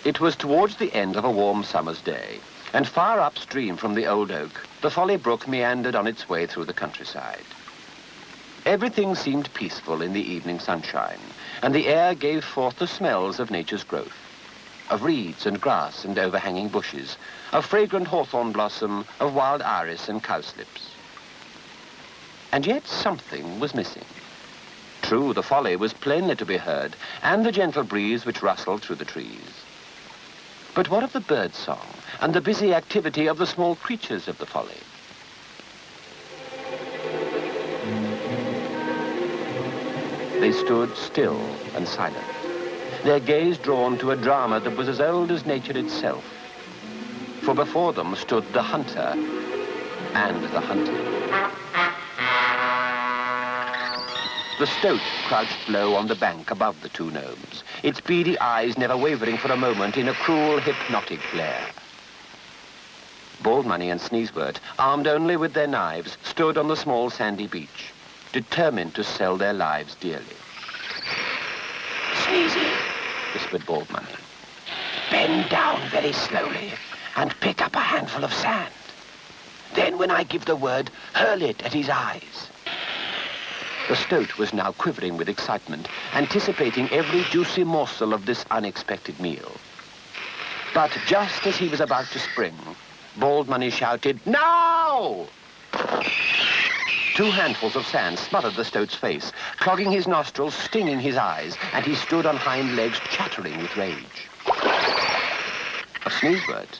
It was towards the end of a warm summer's day, and far upstream from the old oak, the Folly Brook meandered on its way through the countryside. Everything seemed peaceful in the evening sunshine, and the air gave forth the smells of nature's growth, of reeds and grass and overhanging bushes, of fragrant hawthorn blossom, of wild iris and cowslips. And yet something was missing. True, the folly was plainly to be heard, and the gentle breeze which rustled through the trees. But what of the bird song and the busy activity of the small creatures of the folly? They stood still and silent, their gaze drawn to a drama that was as old as nature itself. For before them stood the hunter and the hunted. The stoat crouched low on the bank above the two gnomes, its beady eyes never wavering for a moment in a cruel, hypnotic glare. Baldmoney and Sneezewort, armed only with their knives, stood on the small sandy beach, determined to sell their lives dearly. Sneezy, whispered Baldmoney. Bend down very slowly and pick up a handful of sand. Then when I give the word, hurl it at his eyes. The stoat was now quivering with excitement, anticipating every juicy morsel of this unexpected meal. But just as he was about to spring, Baldmoney shouted, "Now!" 2 handfuls of sand smothered the stoat's face, clogging his nostrils, stinging his eyes, and he stood on hind legs, chattering with rage. Of Sneezewort,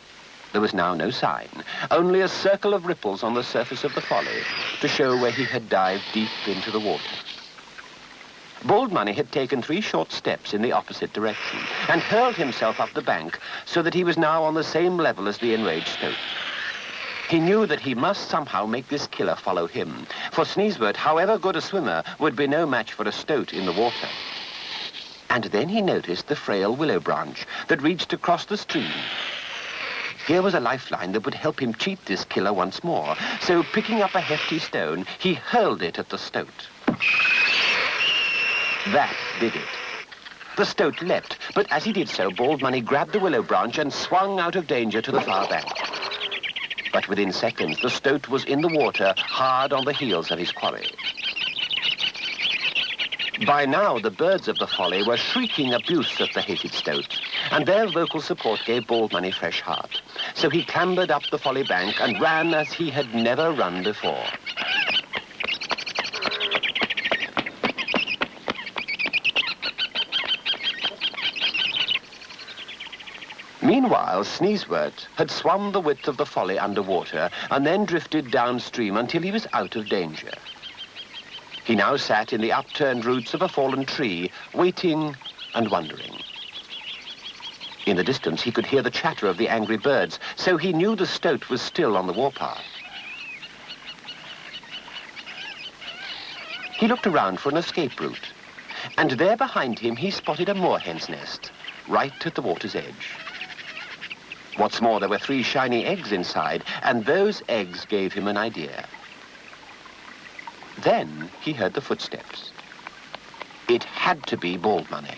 there was now no sign, only a circle of ripples on the surface of the folly to show where he had dived deep into the water. Baldmoney had taken 3 short steps in the opposite direction and hurled himself up the bank so that he was now on the same level as the enraged stoat. He knew that he must somehow make this killer follow him, for Sneezewort, however good a swimmer, would be no match for a stoat in the water. And then he noticed the frail willow branch that reached across the stream. Here was a lifeline that would help him cheat this killer once more, so picking up a hefty stone, he hurled it at the stoat. That did it. The stoat leapt, but as he did so, Baldmoney grabbed the willow branch and swung out of danger to the far bank. But within seconds, the stoat was in the water, hard on the heels of his quarry. By now, the birds of the folly were shrieking abuse at the hated stoat, and their vocal support gave Baldmoney fresh heart. So he clambered up the folly bank and ran as he had never run before. Meanwhile, Sneezewort had swum the width of the folly underwater and then drifted downstream until he was out of danger. He now sat in the upturned roots of a fallen tree, waiting and wondering. In the distance, he could hear the chatter of the angry birds, so he knew the stoat was still on the warpath. He looked around for an escape route, and there behind him he spotted a moorhen's nest, right at the water's edge. What's more, there were 3 shiny eggs inside, and those eggs gave him an idea. Then he heard the footsteps. It had to be Baldmoney.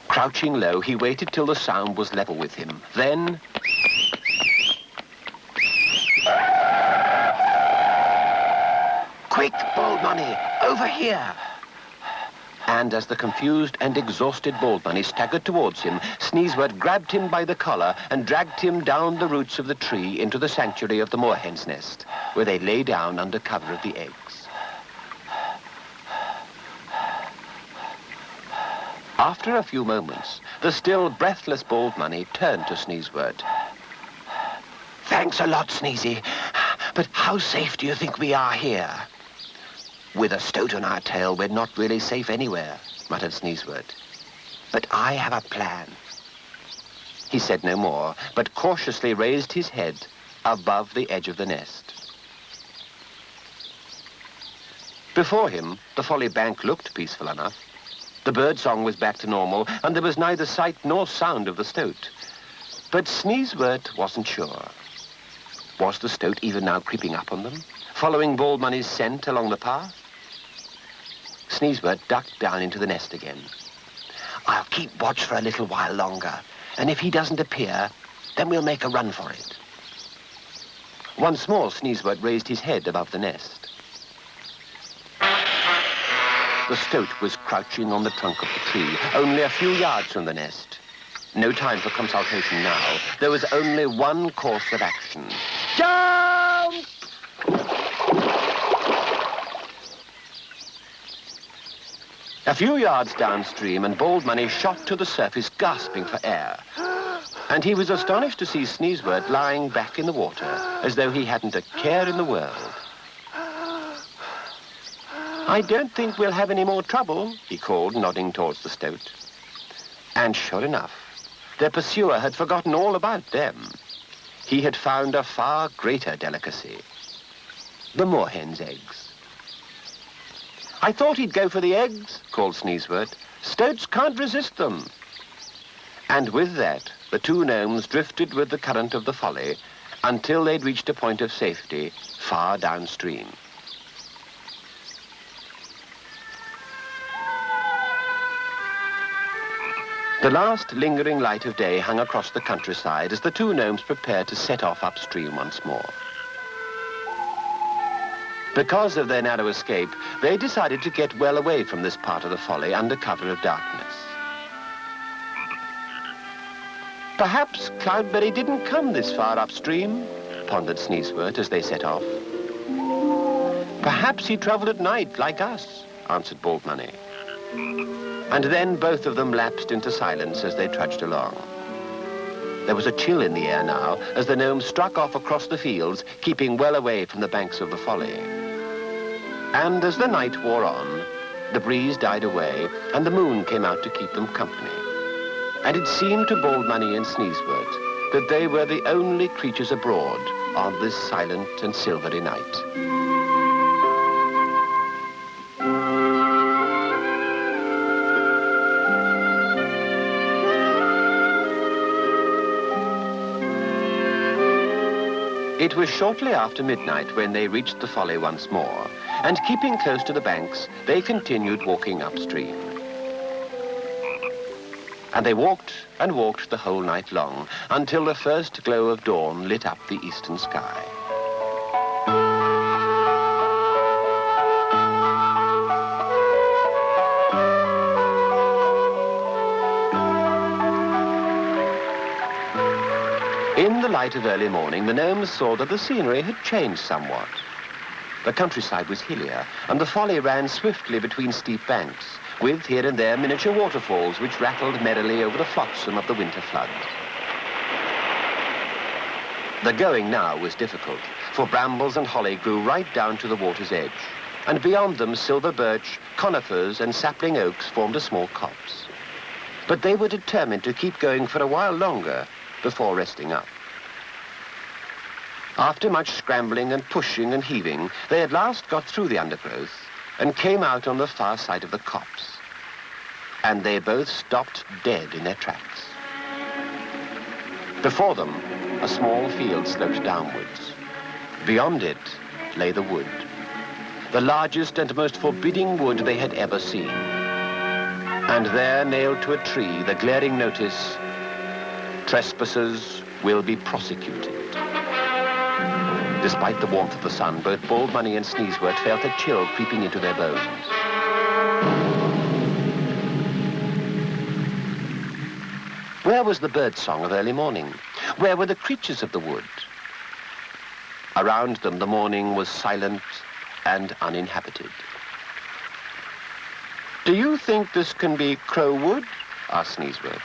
Crouching low, he waited till the sound was level with him. Then... Quick, Baldmoney, over here! And as the confused and exhausted Baldmoney staggered towards him, Sneezewort grabbed him by the collar and dragged him down the roots of the tree into the sanctuary of the moorhen's nest, where they lay down under cover of the eggs. After a few moments, the still breathless Baldmoney turned to Sneezewort. Thanks a lot, Sneezy, but how safe do you think we are here? With a stoat on our tail, we're not really safe anywhere, muttered Sneezewort. But I have a plan. He said no more, but cautiously raised his head above the edge of the nest. Before him, the folly bank looked peaceful enough. The birdsong was back to normal, and there was neither sight nor sound of the stoat. But Sneezewort wasn't sure. Was the stoat even now creeping up on them, following Baldmoney's scent along the path? Sneezewort ducked down into the nest again. I'll keep watch for a little while longer, and if he doesn't appear, then we'll make a run for it. Once more, Sneezewort raised his head above the nest. The stoat was crouching on the trunk of the tree, only a few yards from the nest. No time for consultation now. There was only one course of action. Jump! A few yards downstream, and Baldmoney shot to the surface, gasping for air. And he was astonished to see Sneezewort lying back in the water, as though he hadn't a care in the world. I don't think we'll have any more trouble, he called, nodding towards the stoat. And sure enough, their pursuer had forgotten all about them. He had found a far greater delicacy, the moorhen's eggs. I thought he'd go for the eggs, called Sneezewort. Stoats can't resist them. And with that, the two gnomes drifted with the current of the folly until they'd reached a point of safety far downstream. The last lingering light of day hung across the countryside as the two gnomes prepared to set off upstream once more. Because of their narrow escape, they decided to get well away from this part of the folly under cover of darkness. Perhaps Cloudberry didn't come this far upstream, pondered Sneezewort as they set off. Perhaps he travelled at night, like us, answered Baldmoney. And then both of them lapsed into silence as they trudged along. There was a chill in the air now as the gnomes struck off across the fields, keeping well away from the banks of the folly. And as the night wore on, the breeze died away and the moon came out to keep them company. And it seemed to Baldmoney and Sneezewort that they were the only creatures abroad on this silent and silvery night. It was shortly after midnight when they reached the folly once more, and keeping close to the banks, they continued walking upstream. And they walked and walked the whole night long, until the first glow of dawn lit up the eastern sky. In the light of early morning, the gnomes saw that the scenery had changed somewhat. The countryside was hillier, and the folly ran swiftly between steep banks, with here and there miniature waterfalls which rattled merrily over the flotsam of the winter flood. The going now was difficult, for brambles and holly grew right down to the water's edge, and beyond them silver birch, conifers and sapling oaks formed a small copse. But they were determined to keep going for a while longer before resting up. After much scrambling and pushing and heaving, they at last got through the undergrowth and came out on the far side of the copse. And they both stopped dead in their tracks. Before them, a small field sloped downwards. Beyond it lay the wood, the largest and most forbidding wood they had ever seen. And there, nailed to a tree, the glaring notice, "Trespassers will be prosecuted." Despite the warmth of the sun, both Baldmoney and Sneezewort felt a chill creeping into their bones. Where was the birdsong of early morning? Where were the creatures of the wood? Around them, the morning was silent and uninhabited. "Do you think this can be Crow Wood?" asked Sneezewort.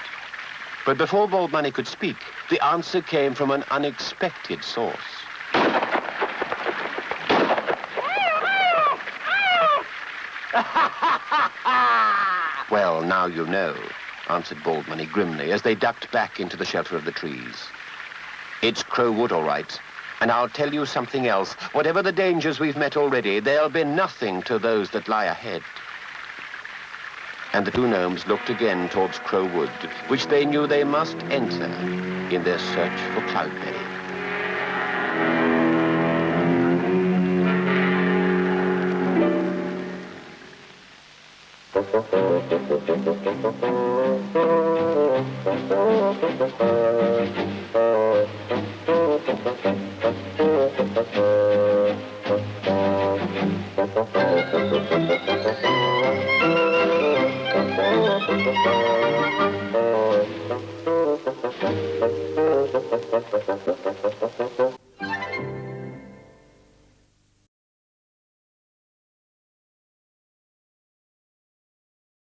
But before Baldmoney could speak, the answer came from an unexpected source. Well, now you know, answered Baldmoney grimly as they ducked back into the shelter of the trees. It's Crowwood, all right. And I'll tell you something else. Whatever the dangers we've met already, they'll be nothing to those that lie ahead. And the two gnomes looked again towards Crowwood, which they knew they must enter in their search for Cloudberry.